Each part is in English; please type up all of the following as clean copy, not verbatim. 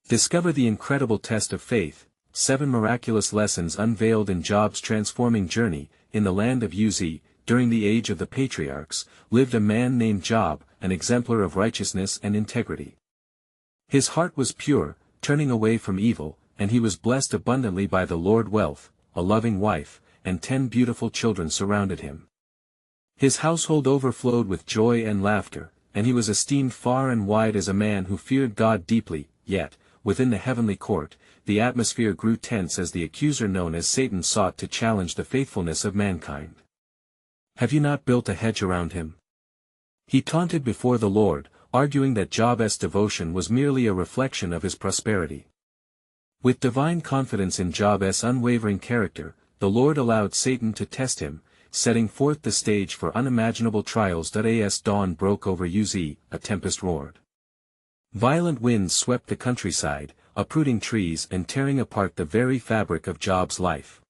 Discover the incredible test of faith, 7 miraculous lessons unveiled in Job's transforming journey. In the land of Uz, during the age of the patriarchs, lived a man named Job, an exemplar of righteousness and integrity. His heart was pure, turning away from evil, and he was blessed abundantly by the Lord. Wealth, a loving wife, and 10 beautiful children surrounded him. His household overflowed with joy and laughter, and he was esteemed far and wide as a man who feared God deeply. Yet, within the heavenly court, the atmosphere grew tense as the accuser known as Satan sought to challenge the faithfulness of mankind. Have you not built a hedge around him? He taunted before the Lord, arguing that Job's devotion was merely a reflection of his prosperity. With divine confidence in Job's unwavering character, the Lord allowed Satan to test him, setting forth the stage for unimaginable trials. As dawn broke over Uz, a tempest roared. Violent winds swept the countryside, uprooting trees and tearing apart the very fabric of Job's life.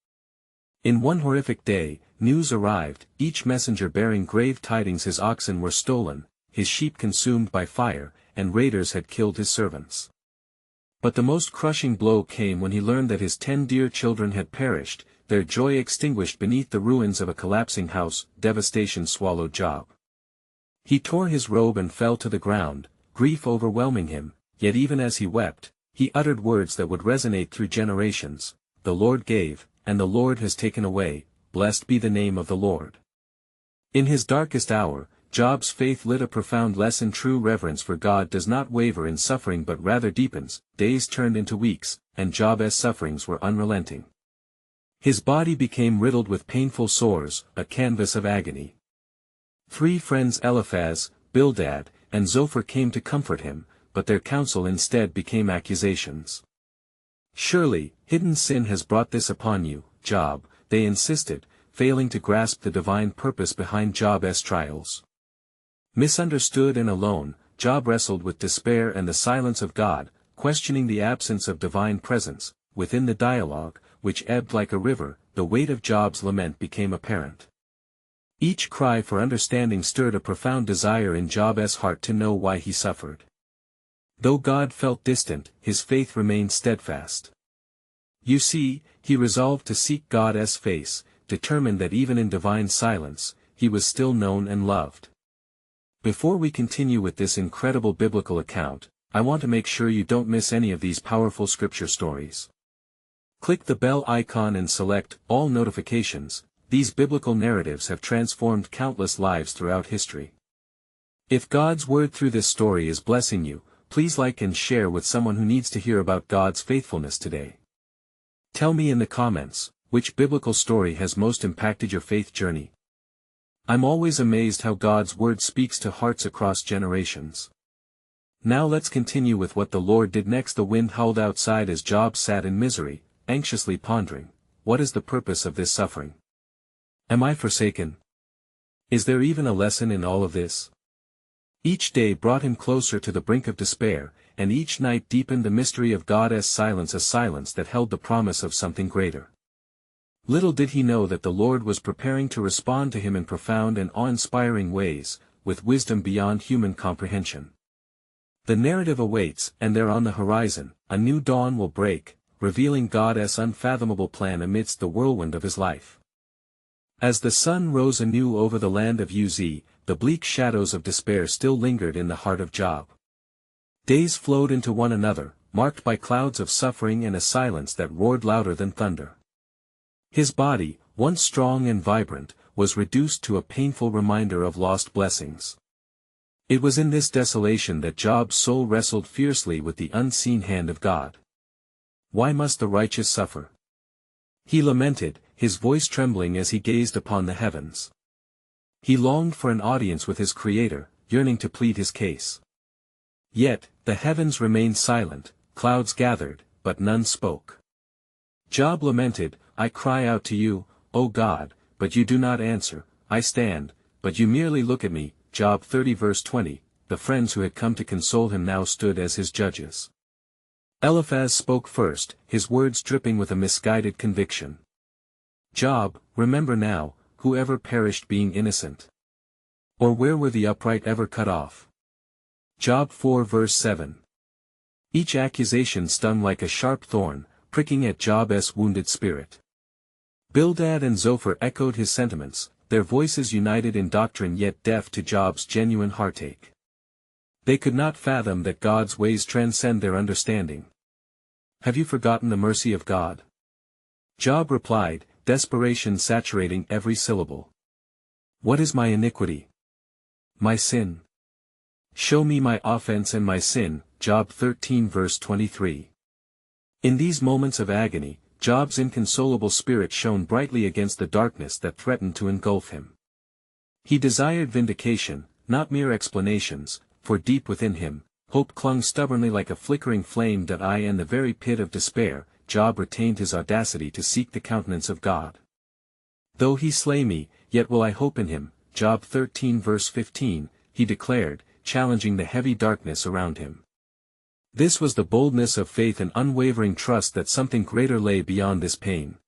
In one horrific day, news arrived, each messenger bearing grave tidings: his oxen were stolen, his sheep consumed by fire, and raiders had killed his servants. But the most crushing blow came when he learned that his 10 dear children had perished, their joy extinguished beneath the ruins of a collapsing house. Devastation swallowed Job. He tore his robe and fell to the ground, grief overwhelming him, yet even as he wept, he uttered words that would resonate through generations: "The Lord gave, and the Lord has taken away, blessed be the name of the Lord." In his darkest hour, Job's faith lit a profound lesson: true reverence for God does not waver in suffering but rather deepens. Days turned into weeks, and Job's sufferings were unrelenting. His body became riddled with painful sores, a canvas of agony. 3 friends, Eliphaz, Bildad, and Zophar, came to comfort him, but their counsel instead became accusations. "Surely, hidden sin has brought this upon you, Job," they insisted, failing to grasp the divine purpose behind Job's trials. Misunderstood and alone, Job wrestled with despair and the silence of God, questioning the absence of divine presence. Within the dialogue, which ebbed like a river, the weight of Job's lament became apparent. Each cry for understanding stirred a profound desire in Job's heart to know why he suffered. Though God felt distant, his faith remained steadfast. You see, he resolved to seek God's face, determined that even in divine silence, he was still known and loved. Before we continue with this incredible biblical account, I want to make sure you don't miss any of these powerful scripture stories. Click the bell icon and select All Notifications. These biblical narratives have transformed countless lives throughout history. If God's word through this story is blessing you, please like and share with someone who needs to hear about God's faithfulness today. Tell me in the comments, which biblical story has most impacted your faith journey? I'm always amazed how God's word speaks to hearts across generations. Now let's continue with what the Lord did next. The wind howled outside as Job sat in misery, anxiously pondering, what is the purpose of this suffering? Am I forsaken? Is there even a lesson in all of this? Each day brought him closer to the brink of despair, and each night deepened the mystery of God's silence, a silence that held the promise of something greater. Little did he know that the Lord was preparing to respond to him in profound and awe-inspiring ways, with wisdom beyond human comprehension. The narrative awaits, and there on the horizon, a new dawn will break, revealing God's unfathomable plan amidst the whirlwind of his life. As the sun rose anew over the land of Uz, the bleak shadows of despair still lingered in the heart of Job. Days flowed into one another, marked by clouds of suffering and a silence that roared louder than thunder. His body, once strong and vibrant, was reduced to a painful reminder of lost blessings. It was in this desolation that Job's soul wrestled fiercely with the unseen hand of God. Why must the righteous suffer? He lamented, his voice trembling as he gazed upon the heavens. He longed for an audience with his Creator, yearning to plead his case. Yet, the heavens remained silent, clouds gathered, but none spoke. Job lamented, I cry out to you, O God, but you do not answer, I stand, but you merely look at me. Job 30 verse 20, the friends who had come to console him now stood as his judges. Eliphaz spoke first, his words dripping with a misguided conviction. Job, remember now, who ever perished being innocent? Or where were the upright ever cut off? Job 4 verse 7. Each accusation stung like a sharp thorn, pricking at Job's wounded spirit. Bildad and Zophar echoed his sentiments, their voices united in doctrine yet deaf to Job's genuine heartache. They could not fathom that God's ways transcend their understanding. Have you forgotten the mercy of God? Job replied, desperation saturating every syllable. What is my iniquity? My sin. Show me my offense and my sin, Job 13 verse 23. In these moments of agony, Job's inconsolable spirit shone brightly against the darkness that threatened to engulf him. He desired vindication, not mere explanations, for deep within him, hope clung stubbornly like a flickering flame that in the very pit of despair, Job retained his audacity to seek the countenance of God. Though he slay me, yet will I hope in him, Job 13 verse 15, he declared, challenging the heavy darkness around him. This was the boldness of faith and unwavering trust that something greater lay beyond this pain.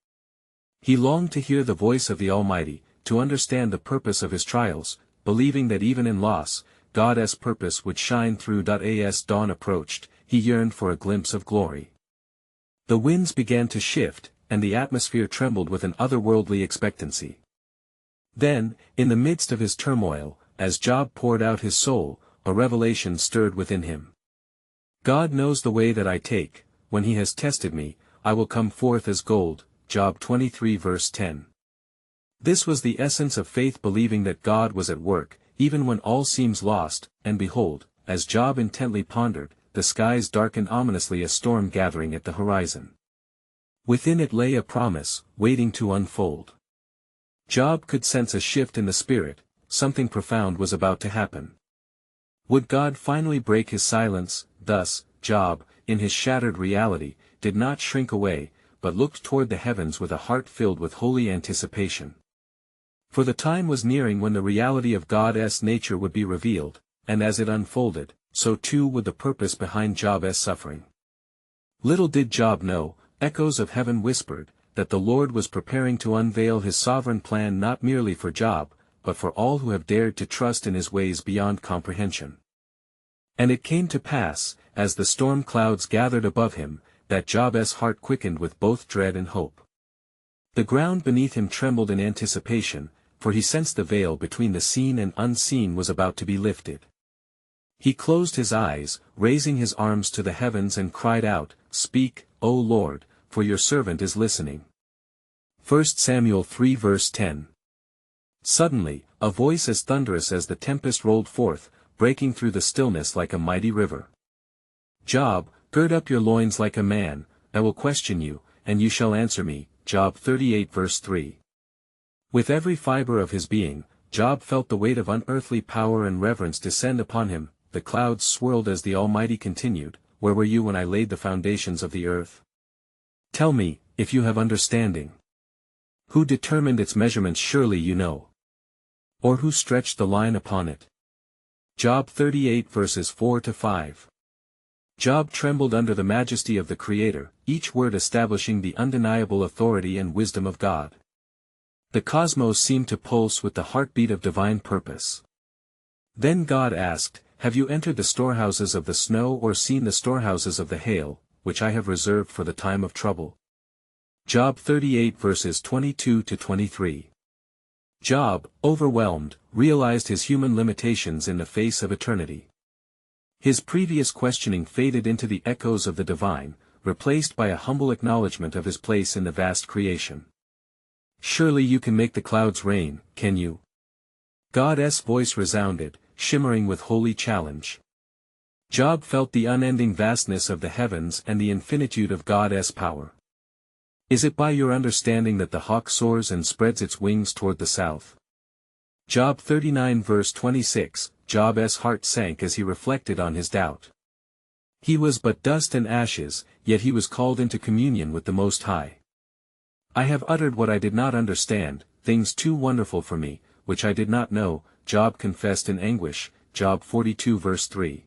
He longed to hear the voice of the Almighty, to understand the purpose of his trials, believing that even in loss, God's purpose would shine through. As dawn approached, he yearned for a glimpse of glory. The winds began to shift, and the atmosphere trembled with an otherworldly expectancy. Then, in the midst of his turmoil, as Job poured out his soul, a revelation stirred within him. God knows the way that I take, when he has tested me, I will come forth as gold, Job 23 verse 10. This was the essence of faith, believing that God was at work, even when all seems lost, and behold, as Job intently pondered, the skies darkened ominously, a storm gathering at the horizon. Within it lay a promise, waiting to unfold. Job could sense a shift in the spirit, something profound was about to happen. Would God finally break his silence? Thus, Job, in his shattered reality, did not shrink away, but looked toward the heavens with a heart filled with holy anticipation. For the time was nearing when the reality of God's nature would be revealed, and as it unfolded, so too would the purpose behind Job's suffering. Little did Job know, echoes of heaven whispered, that the Lord was preparing to unveil his sovereign plan not merely for Job, but for all who have dared to trust in his ways beyond comprehension. And it came to pass, as the storm clouds gathered above him, that Job's heart quickened with both dread and hope. The ground beneath him trembled in anticipation, for he sensed the veil between the seen and unseen was about to be lifted. He closed his eyes, raising his arms to the heavens, and cried out, Speak, O Lord, for your servant is listening. 1 Samuel 3 verse 10. Suddenly, a voice as thunderous as the tempest rolled forth, breaking through the stillness like a mighty river. Job, gird up your loins like a man, I will question you, and you shall answer me, Job 38 verse 3. With every fiber of his being, Job felt the weight of unearthly power and reverence descend upon him. The clouds swirled as the Almighty continued, Where were you when I laid the foundations of the earth? Tell me, if you have understanding. Who determined its measurements? Surely you know. Or who stretched the line upon it? Job 38 verses 4-5. Job trembled under the majesty of the Creator, each word establishing the undeniable authority and wisdom of God. The cosmos seemed to pulse with the heartbeat of divine purpose. Then God asked, Have you entered the storehouses of the snow or seen the storehouses of the hail, which I have reserved for the time of trouble? Job 38 verses 22-23. Job, overwhelmed, realized his human limitations in the face of eternity. His previous questioning faded into the echoes of the divine, replaced by a humble acknowledgement of his place in the vast creation. Surely you can make the clouds rain, can you? God's voice resounded, shimmering with holy challenge. Job felt the unending vastness of the heavens and the infinitude of God's power. Is it by your understanding that the hawk soars and spreads its wings toward the south? Job 39 verse 26, Job's heart sank as he reflected on his doubt. He was but dust and ashes, yet he was called into communion with the Most High. I have uttered what I did not understand, things too wonderful for me, which I did not know, Job confessed in anguish, Job 42 verse 3.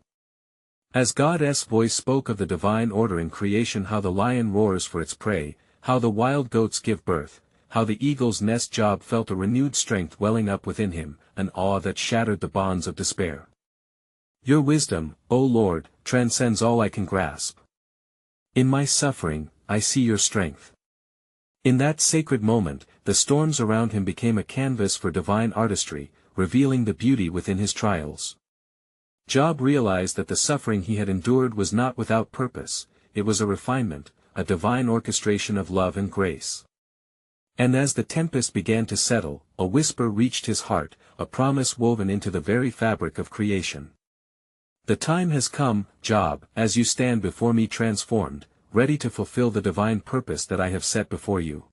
As God's voice spoke of the divine order in creation, how the lion roars for its prey, how the wild goats give birth, how the eagle's nest, Job felt a renewed strength welling up within him, an awe that shattered the bonds of despair. Your wisdom, O Lord, transcends all I can grasp. In my suffering, I see your strength. In that sacred moment, the storms around him became a canvas for divine artistry, revealing the beauty within his trials. Job realized that the suffering he had endured was not without purpose, it was a refinement, a divine orchestration of love and grace. And as the tempest began to settle, a whisper reached his heart, a promise woven into the very fabric of creation. The time has come, Job, as you stand before me transformed, ready to fulfill the divine purpose that I have set before you.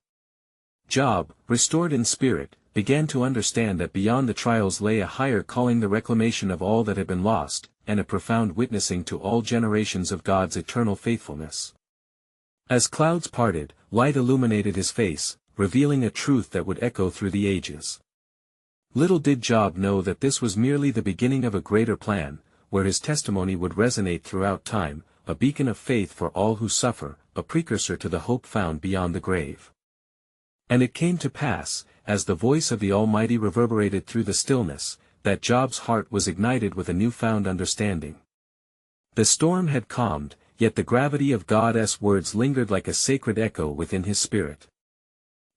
Job, restored in spirit, began to understand that beyond the trials lay a higher calling, the reclamation of all that had been lost, and a profound witnessing to all generations of God's eternal faithfulness. As clouds parted, light illuminated his face, revealing a truth that would echo through the ages. Little did Job know that this was merely the beginning of a greater plan, where his testimony would resonate throughout time, a beacon of faith for all who suffer, a precursor to the hope found beyond the grave. And it came to pass, as the voice of the Almighty reverberated through the stillness, that Job's heart was ignited with a newfound understanding. The storm had calmed, yet the gravity of God's words lingered like a sacred echo within his spirit.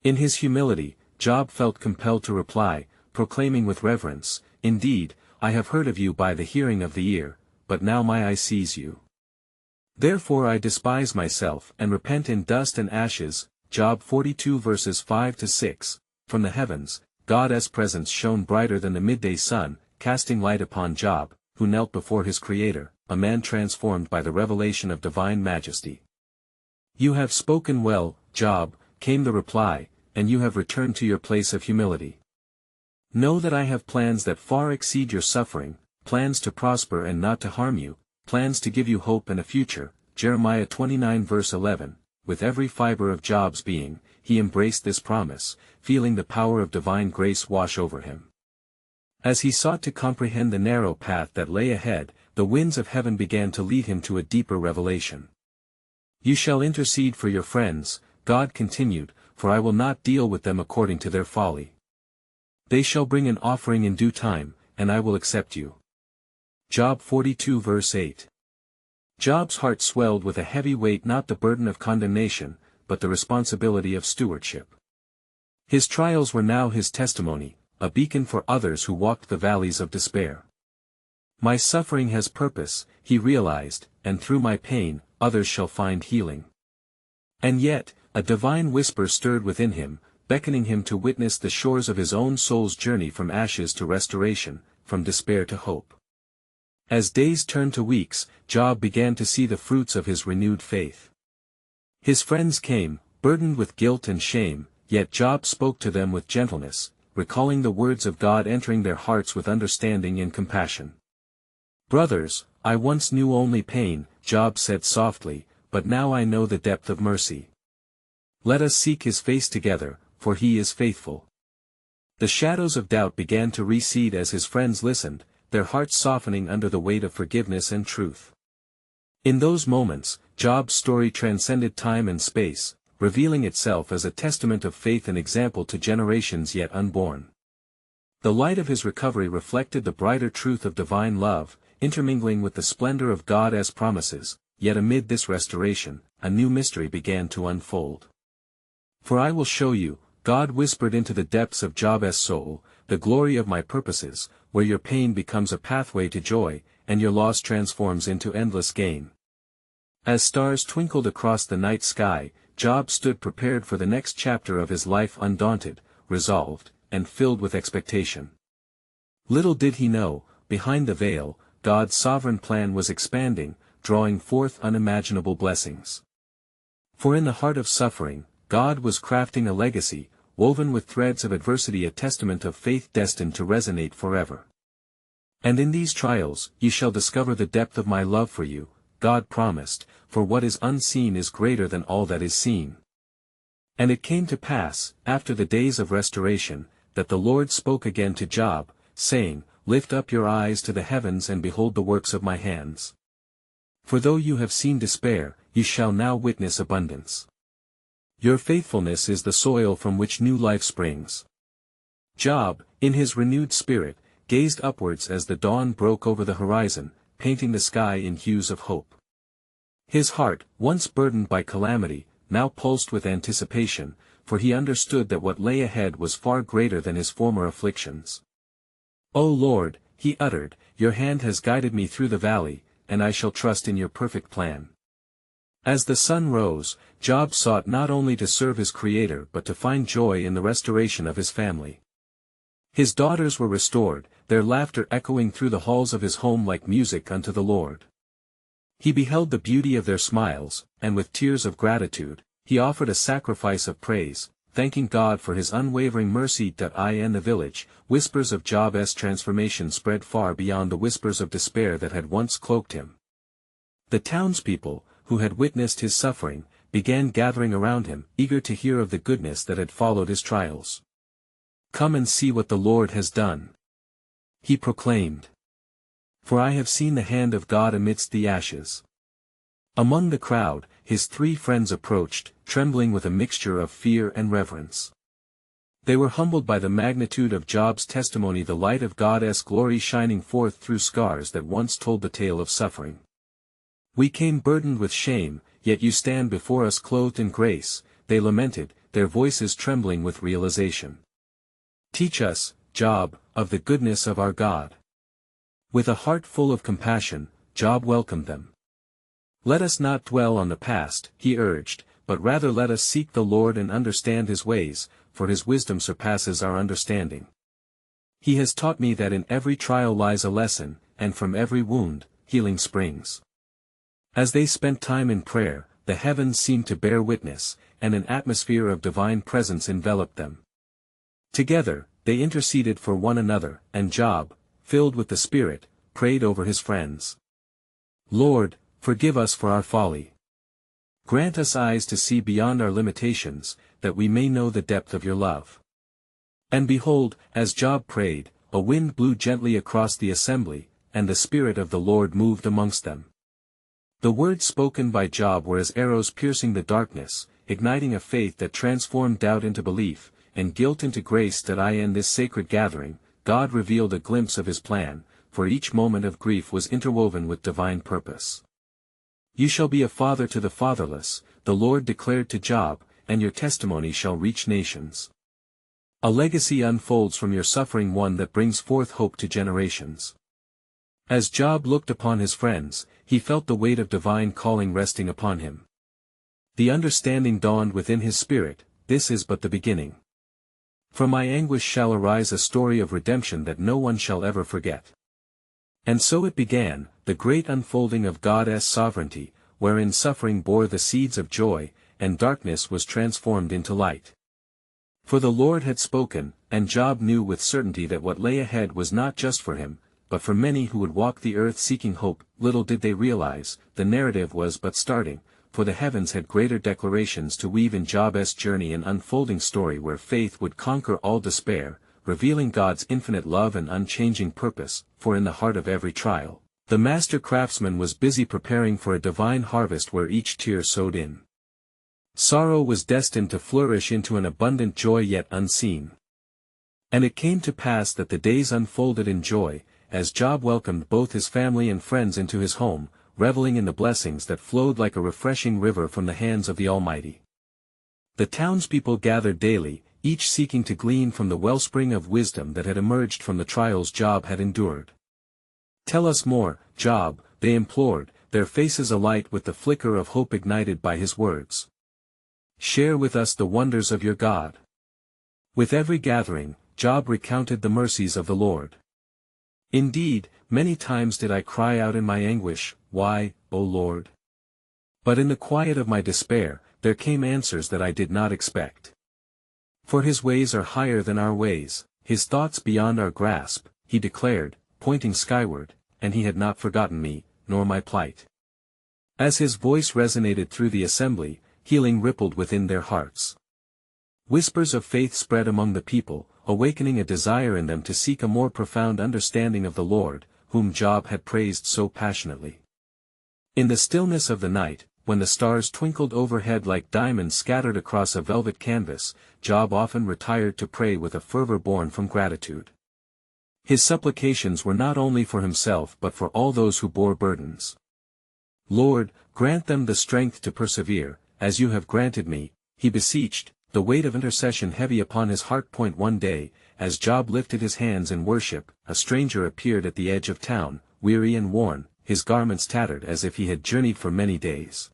In his humility, Job felt compelled to reply, proclaiming with reverence, "Indeed, I have heard of you by the hearing of the ear, but now my eye sees you. Therefore I despise myself and repent in dust and ashes." Job 42 verses 5-6. From the heavens, God's presence shone brighter than the midday sun, casting light upon Job, who knelt before his Creator, a man transformed by the revelation of divine majesty. "You have spoken well, Job," came the reply, "and you have returned to your place of humility. Know that I have plans that far exceed your suffering, plans to prosper and not to harm you, plans to give you hope and a future." Jeremiah 29 verse 11. With every fiber of Job's being, he embraced this promise, feeling the power of divine grace wash over him. As he sought to comprehend the narrow path that lay ahead, the winds of heaven began to lead him to a deeper revelation. "You shall intercede for your friends," God continued, "for I will not deal with them according to their folly. They shall bring an offering in due time, and I will accept you." Job 42 verse 8. Job's heart swelled with a heavy weight, not the burden of condemnation, but the responsibility of stewardship. His trials were now his testimony, a beacon for others who walked the valleys of despair. My suffering has purpose, he realized, and through my pain, others shall find healing. And yet, a divine whisper stirred within him, beckoning him to witness the shores of his own soul's journey from ashes to restoration, from despair to hope. As days turned to weeks, Job began to see the fruits of his renewed faith. His friends came, burdened with guilt and shame, yet Job spoke to them with gentleness, recalling the words of God entering their hearts with understanding and compassion. "Brothers, I once knew only pain," Job said softly, "but now I know the depth of mercy. Let us seek his face together, for he is faithful." The shadows of doubt began to recede as his friends listened, their hearts softening under the weight of forgiveness and truth. In those moments, Job's story transcended time and space, revealing itself as a testament of faith and example to generations yet unborn. The light of his recovery reflected the brighter truth of divine love, intermingling with the splendor of God's promises, yet amid this restoration, a new mystery began to unfold. "For I will show you," God whispered into the depths of Job's soul, "the glory of my purposes, where your pain becomes a pathway to joy, and your loss transforms into endless gain." As stars twinkled across the night sky, Job stood prepared for the next chapter of his life, undaunted, resolved, and filled with expectation. Little did he know, behind the veil, God's sovereign plan was expanding, drawing forth unimaginable blessings. For in the heart of suffering, God was crafting a legacy, woven with threads of adversity, a testament of faith destined to resonate forever. "And in these trials, ye shall discover the depth of my love for you," God promised, "for what is unseen is greater than all that is seen." And it came to pass, after the days of restoration, that the Lord spoke again to Job, saying, "Lift up your eyes to the heavens and behold the works of my hands. For though you have seen despair, you shall now witness abundance. Your faithfulness is the soil from which new life springs." Job, in his renewed spirit, gazed upwards as the dawn broke over the horizon, painting the sky in hues of hope. His heart, once burdened by calamity, now pulsed with anticipation, for he understood that what lay ahead was far greater than his former afflictions. "O Lord," he uttered, "your hand has guided me through the valley, and I shall trust in your perfect plan." As the sun rose, Job sought not only to serve his Creator but to find joy in the restoration of his family. His daughters were restored, their laughter echoing through the halls of his home like music unto the Lord. He beheld the beauty of their smiles, and with tears of gratitude, he offered a sacrifice of praise, thanking God for his unwavering mercy. In the village, whispers of Job's transformation spread far beyond the whispers of despair that had once cloaked him. The townspeople, who had witnessed his suffering, began gathering around him, eager to hear of the goodness that had followed his trials. "Come and see what the Lord has done," he proclaimed. "For I have seen the hand of God amidst the ashes." Among the crowd, his three friends approached, trembling with a mixture of fear and reverence. They were humbled by the magnitude of Job's testimony, the light of God's glory shining forth through scars that once told the tale of suffering. "We came burdened with shame, yet you stand before us clothed in grace," they lamented, their voices trembling with realization. "Teach us, Job, of the goodness of our God." With a heart full of compassion, Job welcomed them. "Let us not dwell on the past," he urged, "but rather let us seek the Lord and understand his ways, for his wisdom surpasses our understanding. He has taught me that in every trial lies a lesson, and from every wound, healing springs." As they spent time in prayer, the heavens seemed to bear witness, and an atmosphere of divine presence enveloped them. Together, they interceded for one another, and Job, filled with the Spirit, prayed over his friends. "Lord, forgive us for our folly. Grant us eyes to see beyond our limitations, that we may know the depth of your love." And behold, as Job prayed, a wind blew gently across the assembly, and the Spirit of the Lord moved amongst them. The words spoken by Job were as arrows piercing the darkness, igniting a faith that transformed doubt into belief, and guilt into grace. In this sacred gathering, God revealed a glimpse of his plan, for each moment of grief was interwoven with divine purpose. "You shall be a father to the fatherless," the Lord declared to Job, "and your testimony shall reach nations. A legacy unfolds from your suffering, one that brings forth hope to generations." As Job looked upon his friends, he felt the weight of divine calling resting upon him. The understanding dawned within his spirit, "This is but the beginning. From my anguish shall arise a story of redemption that no one shall ever forget." And so it began, the great unfolding of God's sovereignty, wherein suffering bore the seeds of joy, and darkness was transformed into light. For the Lord had spoken, and Job knew with certainty that what lay ahead was not just for him, but for many who would walk the earth seeking hope. Little did they realize, the narrative was but starting, for the heavens had greater declarations to weave in Job's journey, an unfolding story where faith would conquer all despair, revealing God's infinite love and unchanging purpose. For in the heart of every trial, the master craftsman was busy preparing for a divine harvest where each tear sowed in sorrow was destined to flourish into an abundant joy yet unseen. And it came to pass that the days unfolded in joy, as Job welcomed both his family and friends into his home, reveling in the blessings that flowed like a refreshing river from the hands of the Almighty. The townspeople gathered daily, each seeking to glean from the wellspring of wisdom that had emerged from the trials Job had endured. "Tell us more, Job," they implored, their faces alight with the flicker of hope ignited by his words. "Share with us the wonders of your God." With every gathering, Job recounted the mercies of the Lord. "Indeed, many times did I cry out in my anguish, 'Why, O Lord?' But in the quiet of my despair, there came answers that I did not expect. For his ways are higher than our ways, his thoughts beyond our grasp," he declared, pointing skyward, "and he had not forgotten me, nor my plight." As his voice resonated through the assembly, healing rippled within their hearts. Whispers of faith spread among the people, awakening a desire in them to seek a more profound understanding of the Lord, whom Job had praised so passionately. In the stillness of the night, when the stars twinkled overhead like diamonds scattered across a velvet canvas, Job often retired to pray with a fervor born from gratitude. His supplications were not only for himself but for all those who bore burdens. "Lord, grant them the strength to persevere, as you have granted me," he beseeched, the weight of intercession heavy upon his heart. One day, as Job lifted his hands in worship, a stranger appeared at the edge of town, weary and worn, his garments tattered as if he had journeyed for many days.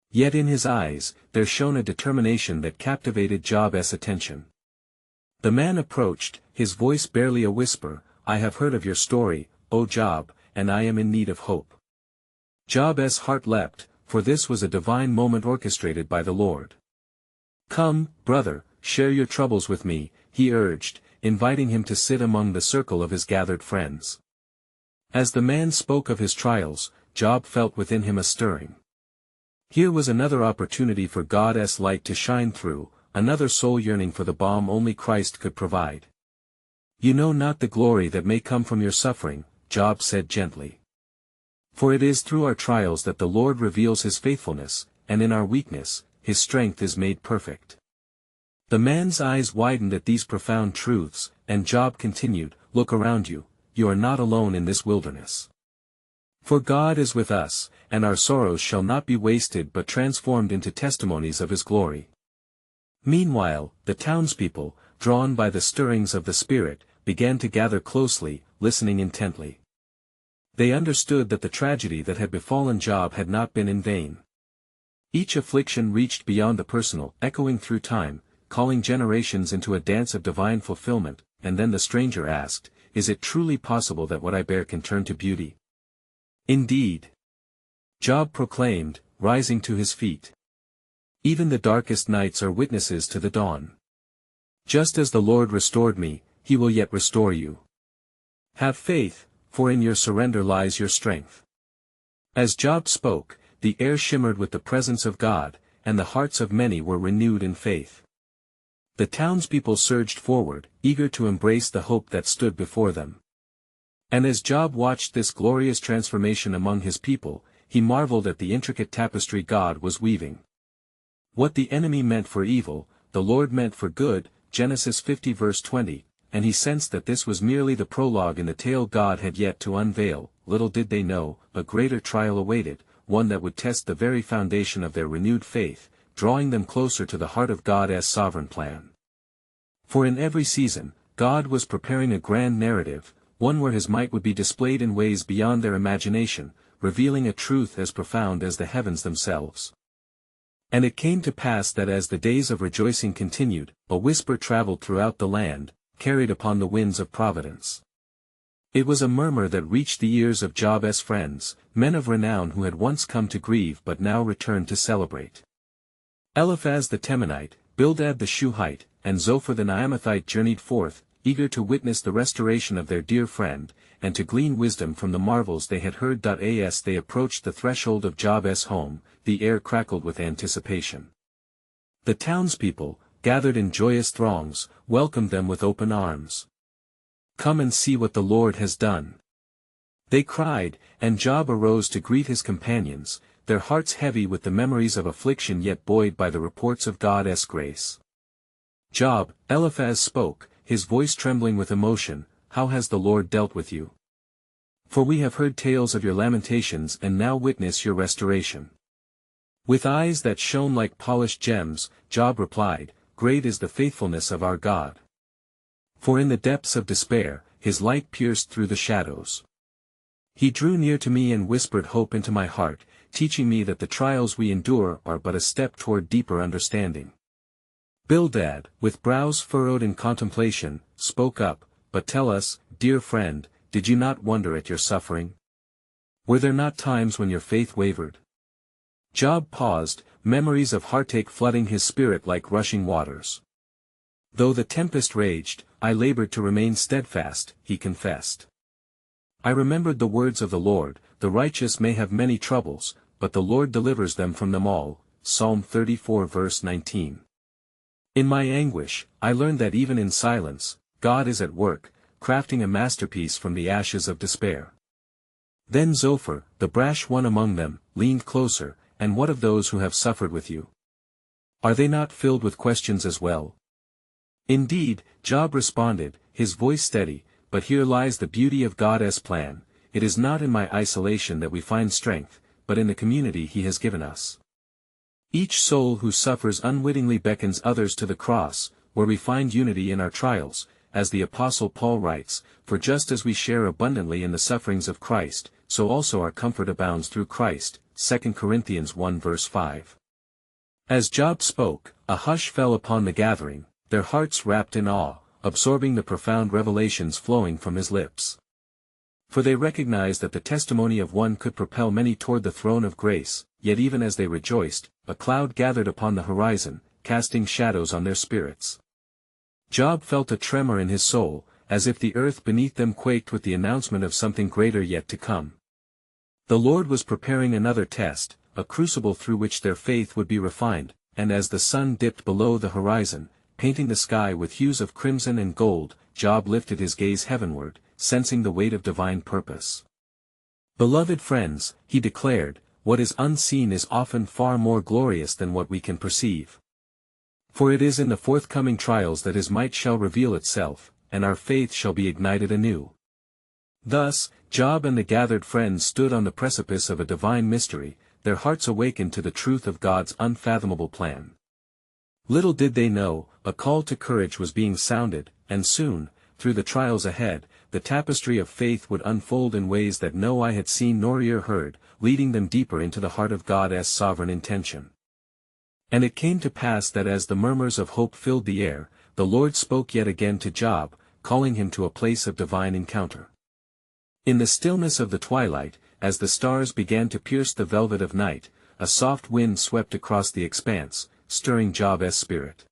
Yet in his eyes, there shone a determination that captivated Job's attention. The man approached, his voice barely a whisper, "I have heard of your story, O Job, and I am in need of hope." Job's heart leapt, for this was a divine moment orchestrated by the Lord. "Come, brother, share your troubles with me," he urged, inviting him to sit among the circle of his gathered friends. As the man spoke of his trials, Job felt within him a stirring. Here was another opportunity for God's light to shine through, another soul yearning for the balm only Christ could provide. "You know not the glory that may come from your suffering," Job said gently. "For it is through our trials that the Lord reveals his faithfulness, and in our weakness, his strength is made perfect." The man's eyes widened at these profound truths, and Job continued, "Look around you, you are not alone in this wilderness. For God is with us, and our sorrows shall not be wasted but transformed into testimonies of his glory." Meanwhile, the townspeople, drawn by the stirrings of the Spirit, began to gather closely, listening intently. They understood that the tragedy that had befallen Job had not been in vain. Each affliction reached beyond the personal, echoing through time, calling generations into a dance of divine fulfillment, and then the stranger asked, "Is it truly possible that what I bear can turn to beauty?" "Indeed," Job proclaimed, rising to his feet. "Even the darkest nights are witnesses to the dawn. Just as the Lord restored me, he will yet restore you. Have faith, for in your surrender lies your strength." As Job spoke, the air shimmered with the presence of God, and the hearts of many were renewed in faith. The townspeople surged forward, eager to embrace the hope that stood before them. And as Job watched this glorious transformation among his people, he marveled at the intricate tapestry God was weaving. What the enemy meant for evil, the Lord meant for good, Genesis 50 verse 20, and he sensed that this was merely the prologue in the tale God had yet to unveil. Little did they know, a greater trial awaited, one that would test the very foundation of their renewed faith, drawing them closer to the heart of God's sovereign plan. For in every season, God was preparing a grand narrative, one where his might would be displayed in ways beyond their imagination, revealing a truth as profound as the heavens themselves. And it came to pass that as the days of rejoicing continued, a whisper traveled throughout the land, carried upon the winds of providence. It was a murmur that reached the ears of Job's friends, men of renown who had once come to grieve but now returned to celebrate. Eliphaz the Temanite, Bildad the Shuhite, and Zophar the Naamathite journeyed forth, eager to witness the restoration of their dear friend, and to glean wisdom from the marvels they had heard. As they approached the threshold of Job's home, the air crackled with anticipation. The townspeople, gathered in joyous throngs, welcomed them with open arms. "Come and see what the Lord has done," they cried, and Job arose to greet his companions, their hearts heavy with the memories of affliction yet buoyed by the reports of God's grace. "Job," Eliphaz spoke, his voice trembling with emotion, "how has the Lord dealt with you? For we have heard tales of your lamentations and now witness your restoration." With eyes that shone like polished gems, Job replied, "Great is the faithfulness of our God. For in the depths of despair, his light pierced through the shadows. He drew near to me and whispered hope into my heart, teaching me that the trials we endure are but a step toward deeper understanding." Bildad, with brows furrowed in contemplation, spoke up, "But tell us, dear friend, did you not wonder at your suffering? Were there not times when your faith wavered?" Job paused, memories of heartache flooding his spirit like rushing waters. "Though the tempest raged, I labored to remain steadfast," he confessed. "I remembered the words of the Lord, the righteous may have many troubles, but the Lord delivers them from them all." Psalm 34 verse 19. "In my anguish, I learned that even in silence, God is at work, crafting a masterpiece from the ashes of despair." Then Zophar, the brash one among them, leaned closer, "And what of those who have suffered with you? Are they not filled with questions as well?" "Indeed," Job responded, his voice steady, but here lies the beauty of God's plan. It is not in my isolation that we find strength, but in the community He has given us. Each soul who suffers unwittingly beckons others to the cross, where we find unity in our trials, as the Apostle Paul writes, "For just as we share abundantly in the sufferings of Christ, so also our comfort abounds through Christ." 2 Corinthians 1 verse 5. As Job spoke, a hush fell upon the gathering, their hearts wrapped in awe, absorbing the profound revelations flowing from his lips. For they recognized that the testimony of one could propel many toward the throne of grace, yet even as they rejoiced, a cloud gathered upon the horizon, casting shadows on their spirits. Job felt a tremor in his soul, as if the earth beneath them quaked with the announcement of something greater yet to come. The Lord was preparing another test, a crucible through which their faith would be refined, and as the sun dipped below the horizon, painting the sky with hues of crimson and gold, Job lifted his gaze heavenward, sensing the weight of divine purpose. "Beloved friends," he declared, "what is unseen is often far more glorious than what we can perceive. For it is in the forthcoming trials that His might shall reveal itself, and our faith shall be ignited anew." Thus, Job and the gathered friends stood on the precipice of a divine mystery, their hearts awakened to the truth of God's unfathomable plan. Little did they know, a call to courage was being sounded, and soon, through the trials ahead, the tapestry of faith would unfold in ways that no eye had seen nor ear heard, leading them deeper into the heart of God's sovereign intention. And it came to pass that as the murmurs of hope filled the air, the Lord spoke yet again to Job, calling him to a place of divine encounter. In the stillness of the twilight, as the stars began to pierce the velvet of night, a soft wind swept across the expanse, stirring Job's spirit.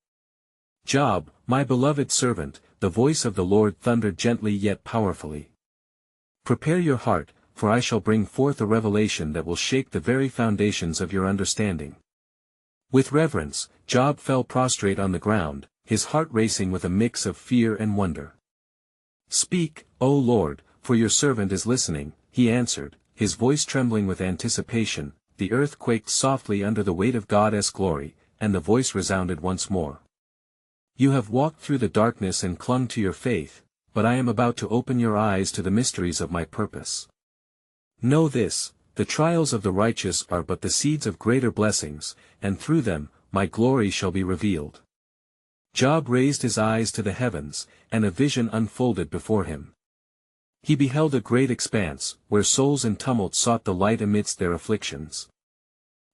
"Job, my beloved servant," the voice of the Lord thundered gently yet powerfully. "Prepare your heart, for I shall bring forth a revelation that will shake the very foundations of your understanding." With reverence, Job fell prostrate on the ground, his heart racing with a mix of fear and wonder. "Speak, O Lord, for your servant is listening," he answered, his voice trembling with anticipation. The earth quaked softly under the weight of God's glory, and the voice resounded once more. "You have walked through the darkness and clung to your faith, but I am about to open your eyes to the mysteries of my purpose. Know this, the trials of the righteous are but the seeds of greater blessings, and through them, my glory shall be revealed." Job raised his eyes to the heavens, and a vision unfolded before him. He beheld a great expanse, where souls in tumult sought the light amidst their afflictions.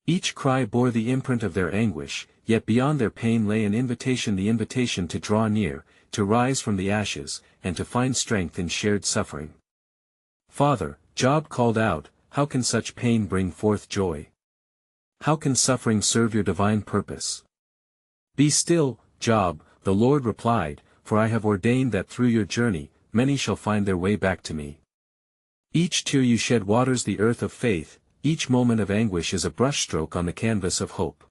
Each cry bore the imprint of their anguish, yet beyond their pain lay an invitation, the invitation to draw near, to rise from the ashes, and to find strength in shared suffering. "Father," Job called out, "how can such pain bring forth joy? How can suffering serve your divine purpose?" "Be still, Job," the Lord replied, "for I have ordained that through your journey, many shall find their way back to me. Each tear you shed waters the earth of faith, each moment of anguish is a brushstroke on the canvas of hope."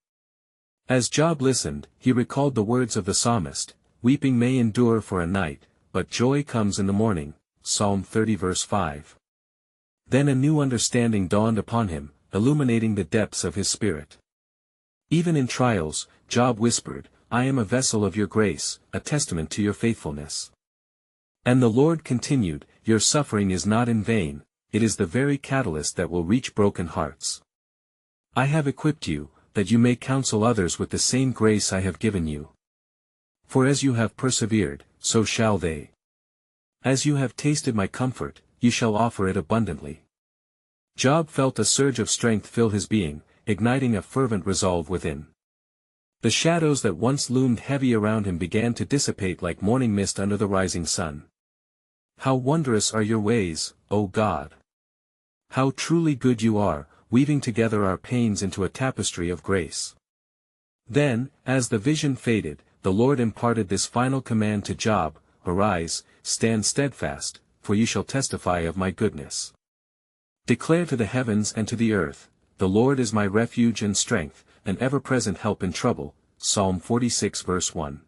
As Job listened, he recalled the words of the psalmist, "Weeping may endure for a night, but joy comes in the morning." Psalm 30 verse 5. Then a new understanding dawned upon him, illuminating the depths of his spirit. Even in trials, Job whispered, "I am a vessel of your grace, a testament to your faithfulness." And the Lord continued, "Your suffering is not in vain, it is the very catalyst that will reach broken hearts. I have equipped you, that you may counsel others with the same grace I have given you. For as you have persevered, so shall they. As you have tasted my comfort, you shall offer it abundantly." Job felt a surge of strength fill his being, igniting a fervent resolve within. The shadows that once loomed heavy around him began to dissipate like morning mist under the rising sun. "How wondrous are your ways, O God! How truly good you are, weaving together our pains into a tapestry of grace." Then, as the vision faded, the Lord imparted this final command to Job, "Arise, stand steadfast, for you shall testify of my goodness. Declare to the heavens and to the earth, the Lord is my refuge and strength, an ever-present help in trouble." Psalm 46 verse 1.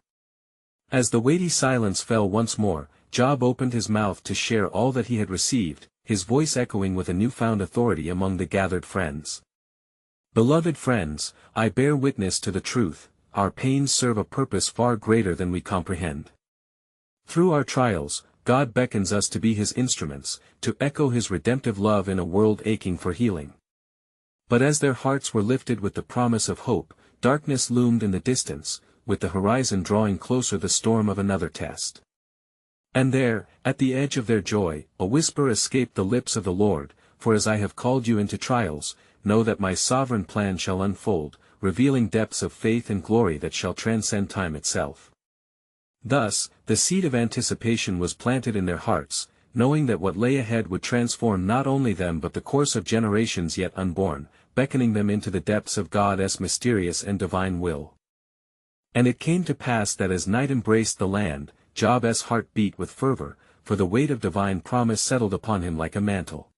As the weighty silence fell once more, Job opened his mouth to share all that he had received, his voice echoing with a newfound authority among the gathered friends. "Beloved friends, I bear witness to the truth, our pains serve a purpose far greater than we comprehend. Through our trials, God beckons us to be his instruments, to echo his redemptive love in a world aching for healing. But as their hearts were lifted with the promise of hope, darkness loomed in the distance, with the horizon drawing closer the storm of another test. And there, at the edge of their joy, a whisper escaped the lips of the Lord, "For as I have called you into trials, know that my sovereign plan shall unfold, revealing depths of faith and glory that shall transcend time itself." Thus, the seed of anticipation was planted in their hearts, knowing that what lay ahead would transform not only them but the course of generations yet unborn, beckoning them into the depths of God's mysterious and divine will. And it came to pass that as night embraced the land, Job's heart beat with fervor, for the weight of divine promise settled upon him like a mantle.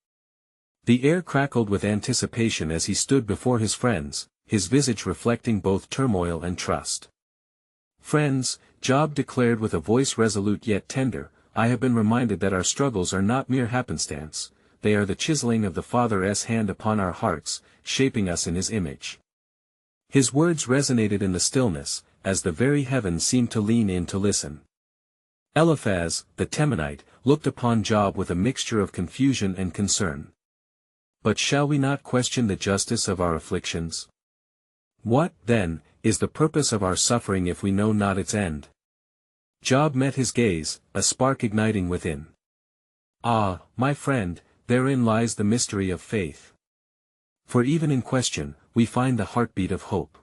The air crackled with anticipation as he stood before his friends, his visage reflecting both turmoil and trust. "Friends," Job declared with a voice resolute yet tender, "I have been reminded that our struggles are not mere happenstance, they are the chiseling of the Father's hand upon our hearts, shaping us in his image." His words resonated in the stillness, as the very heavens seemed to lean in to listen. Eliphaz, the Temanite, looked upon Job with a mixture of confusion and concern. "But shall we not question the justice of our afflictions? What, then, is the purpose of our suffering if we know not its end?" Job met his gaze, a spark igniting within. "Ah, my friend, therein lies the mystery of faith. For even in question, we find the heartbeat of hope.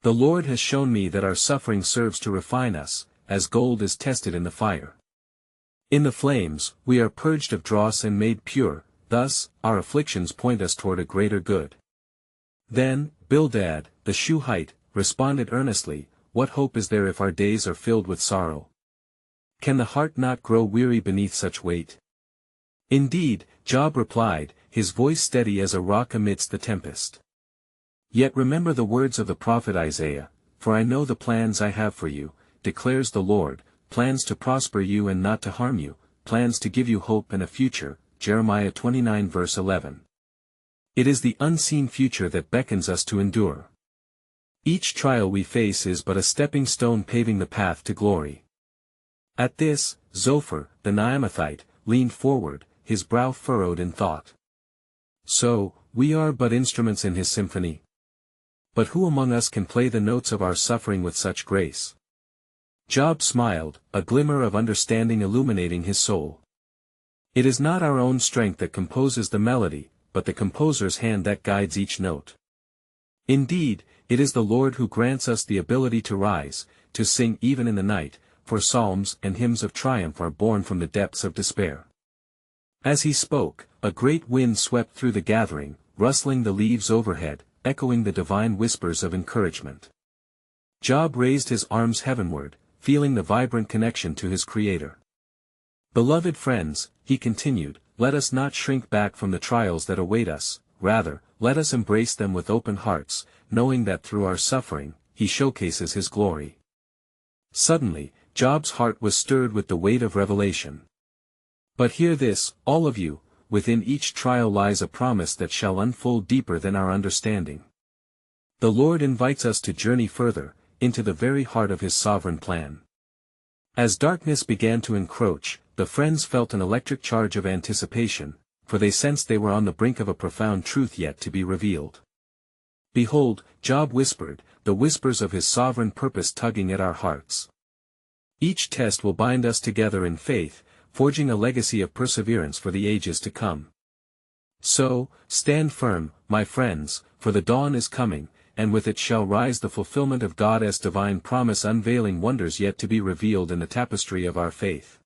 The Lord has shown me that our suffering serves to refine us, as gold is tested in the fire. In the flames, we are purged of dross and made pure, thus, our afflictions point us toward a greater good." Then, Bildad, the Shuhite, responded earnestly, "What hope is there if our days are filled with sorrow? Can the heart not grow weary beneath such weight?" "Indeed," Job replied, his voice steady as a rock amidst the tempest. "Yet remember the words of the prophet Isaiah, 'For I know the plans I have for you, declares the Lord, plans to prosper you and not to harm you, plans to give you hope and a future.' Jeremiah 29 verse 11. It is the unseen future that beckons us to endure. Each trial we face is but a stepping stone paving the path to glory." At this, Zophar, the Naamathite, leaned forward, his brow furrowed in thought. "So, we are but instruments in his symphony. But who among us can play the notes of our suffering with such grace?" Job smiled, a glimmer of understanding illuminating his soul. "It is not our own strength that composes the melody, but the composer's hand that guides each note. Indeed, it is the Lord who grants us the ability to rise, to sing even in the night, for psalms and hymns of triumph are born from the depths of despair." As he spoke, a great wind swept through the gathering, rustling the leaves overhead, echoing the divine whispers of encouragement. Job raised his arms heavenward, feeling the vibrant connection to his Creator. "Beloved friends," he continued, "let us not shrink back from the trials that await us, rather, let us embrace them with open hearts, knowing that through our suffering, he showcases his glory." Suddenly, Job's heart was stirred with the weight of revelation. "But hear this, all of you, within each trial lies a promise that shall unfold deeper than our understanding. The Lord invites us to journey further, into the very heart of his sovereign plan." As darkness began to encroach, the friends felt an electric charge of anticipation, for they sensed they were on the brink of a profound truth yet to be revealed. "Behold," Job whispered, "the whispers of his sovereign purpose tugging at our hearts. Each test will bind us together in faith, forging a legacy of perseverance for the ages to come. So, stand firm, my friends, for the dawn is coming, and with it shall rise the fulfillment of God's divine promise, unveiling wonders yet to be revealed in the tapestry of our faith."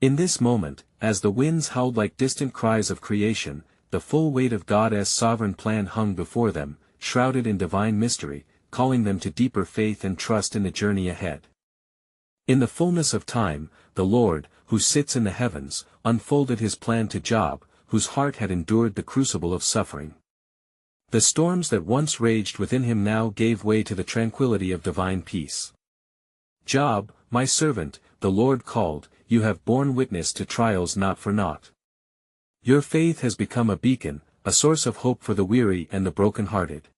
In this moment, as the winds howled like distant cries of creation, the full weight of God's sovereign plan hung before them, shrouded in divine mystery, calling them to deeper faith and trust in the journey ahead. In the fullness of time, the Lord, who sits in the heavens, unfolded his plan to Job, whose heart had endured the crucible of suffering. The storms that once raged within him now gave way to the tranquility of divine peace. "Job, my servant," the Lord called, "you have borne witness to trials not for naught. Your faith has become a beacon, a source of hope for the weary and the broken-hearted."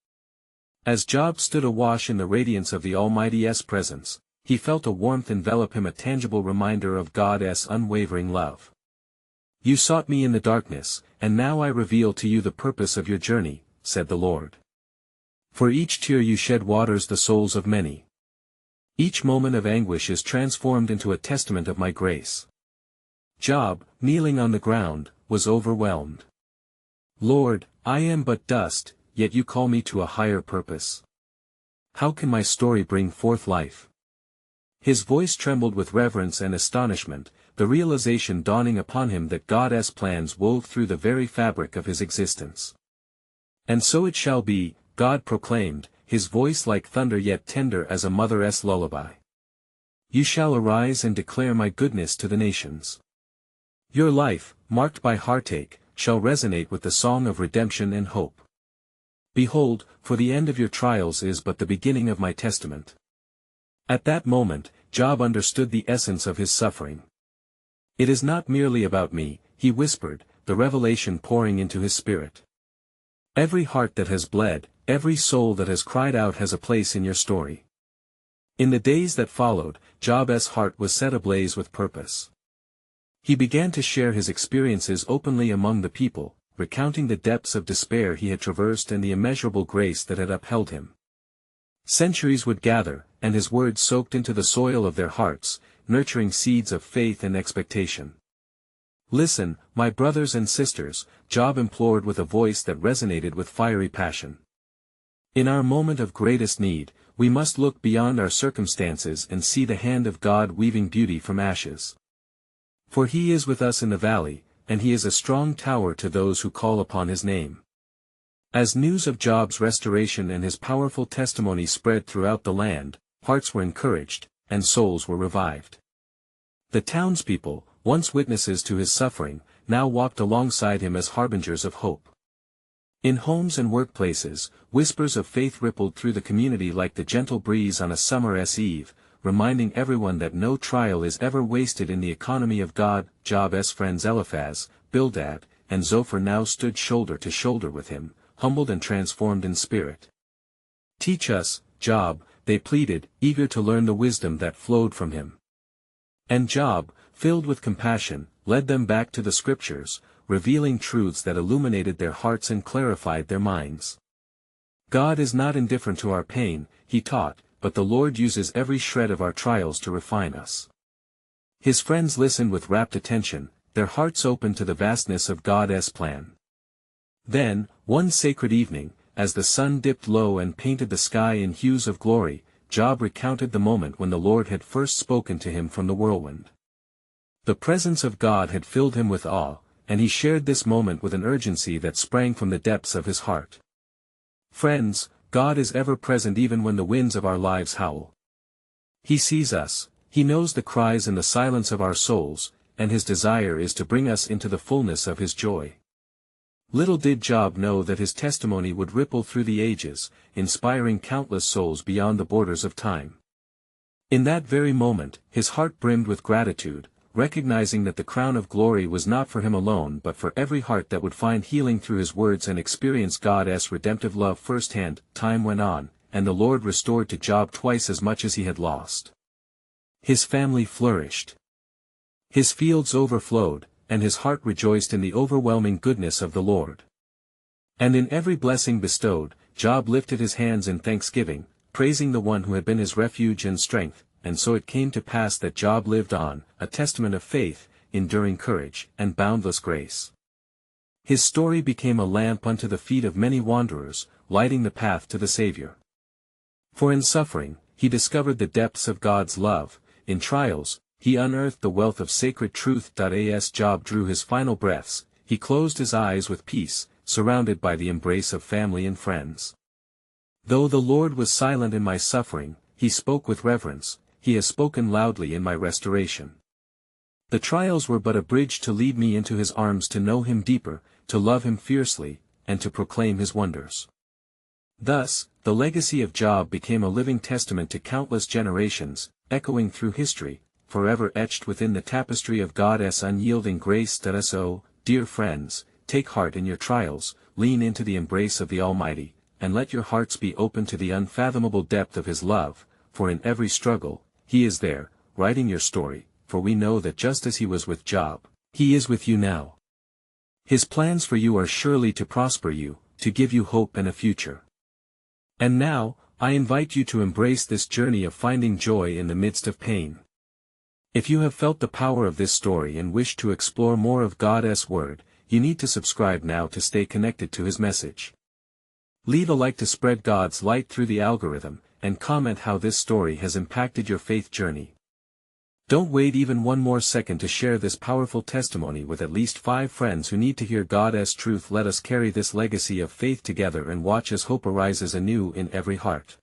As Job stood awash in the radiance of the Almighty's presence, He felt a warmth envelop him, a tangible reminder of God's unwavering love. "You sought me in the darkness, and now I reveal to you the purpose of your journey," said the Lord. "For each tear you shed waters the souls of many. Each moment of anguish is transformed into a testament of my grace." Job, kneeling on the ground, was overwhelmed. "Lord, I am but dust, yet you call me to a higher purpose. How can my story bring forth life?" His voice trembled with reverence and astonishment, the realization dawning upon him that God's plans wove through the very fabric of his existence. "And so it shall be," God proclaimed, his voice like thunder yet tender as a mother's lullaby. "You shall arise and declare my goodness to the nations. Your life, marked by heartache, shall resonate with the song of redemption and hope. Behold, for the end of your trials is but the beginning of my testament." At that moment, Job understood the essence of his suffering. "It is not merely about me," he whispered, the revelation pouring into his spirit. "Every heart that has bled, every soul that has cried out has a place in your story." In the days that followed, Job's heart was set ablaze with purpose. He began to share his experiences openly among the people, recounting the depths of despair he had traversed and the immeasurable grace that had upheld him. Centuries would gather, and his words soaked into the soil of their hearts, nurturing seeds of faith and expectation. "Listen, my brothers and sisters," Job implored with a voice that resonated with fiery passion. "In our moment of greatest need, we must look beyond our circumstances and see the hand of God weaving beauty from ashes. For he is with us in the valley, and he is a strong tower to those who call upon his name." As news of Job's restoration and his powerful testimony spread throughout the land, hearts were encouraged, and souls were revived. The townspeople, once witnesses to his suffering, now walked alongside him as harbingers of hope. In homes and workplaces, whispers of faith rippled through the community like the gentle breeze on a summer's eve, reminding everyone that no trial is ever wasted in the economy of God. Job's friends Eliphaz, Bildad, and Zophar now stood shoulder to shoulder with him, humbled and transformed in spirit. "Teach us, Job," they pleaded, eager to learn the wisdom that flowed from him. And Job, filled with compassion, led them back to the scriptures, revealing truths that illuminated their hearts and clarified their minds. "God is not indifferent to our pain," he taught, "but the Lord uses every shred of our trials to refine us." His friends listened with rapt attention, their hearts open to the vastness of God's plan. Then, one sacred evening, as the sun dipped low and painted the sky in hues of glory, Job recounted the moment when the Lord had first spoken to him from the whirlwind. The presence of God had filled him with awe, and he shared this moment with an urgency that sprang from the depths of his heart. "Friends, God is ever present even when the winds of our lives howl. He sees us, he knows the cries and the silence of our souls, and his desire is to bring us into the fullness of his joy." Little did Job know that his testimony would ripple through the ages, inspiring countless souls beyond the borders of time. In that very moment, his heart brimmed with gratitude, recognizing that the crown of glory was not for him alone but for every heart that would find healing through his words and experience God's redemptive love firsthand. Time went on, and the Lord restored to Job twice as much as he had lost. His family flourished. His fields overflowed, and his heart rejoiced in the overwhelming goodness of the Lord. And in every blessing bestowed, Job lifted his hands in thanksgiving, praising the one who had been his refuge and strength. And so it came to pass that Job lived on, a testament of faith, enduring courage, and boundless grace. His story became a lamp unto the feet of many wanderers, lighting the path to the Savior. For in suffering, he discovered the depths of God's love; in trials, he unearthed the wealth of sacred truth. As Job drew his final breaths, he closed his eyes with peace, surrounded by the embrace of family and friends. "Though the Lord was silent in my suffering, he spoke with reverence, he has spoken loudly in my restoration. The trials were but a bridge to lead me into his arms, to know him deeper, to love him fiercely, and to proclaim his wonders." Thus, the legacy of Job became a living testament to countless generations, echoing through history, forever etched within the tapestry of God's unyielding grace. So, dear friends, take heart in your trials, lean into the embrace of the Almighty, and let your hearts be open to the unfathomable depth of his love, for in every struggle, He is there, writing your story, for we know that just as He was with Job, He is with you now. His plans for you are surely to prosper you, to give you hope and a future. And now, I invite you to embrace this journey of finding joy in the midst of pain. If you have felt the power of this story and wish to explore more of God's Word, you need to subscribe now to stay connected to His message. Leave a like to spread God's light through the algorithm, and comment how this story has impacted your faith journey. Don't wait even one more second to share this powerful testimony with at least 5 friends who need to hear God's truth. Let us carry this legacy of faith together and watch as hope arises anew in every heart.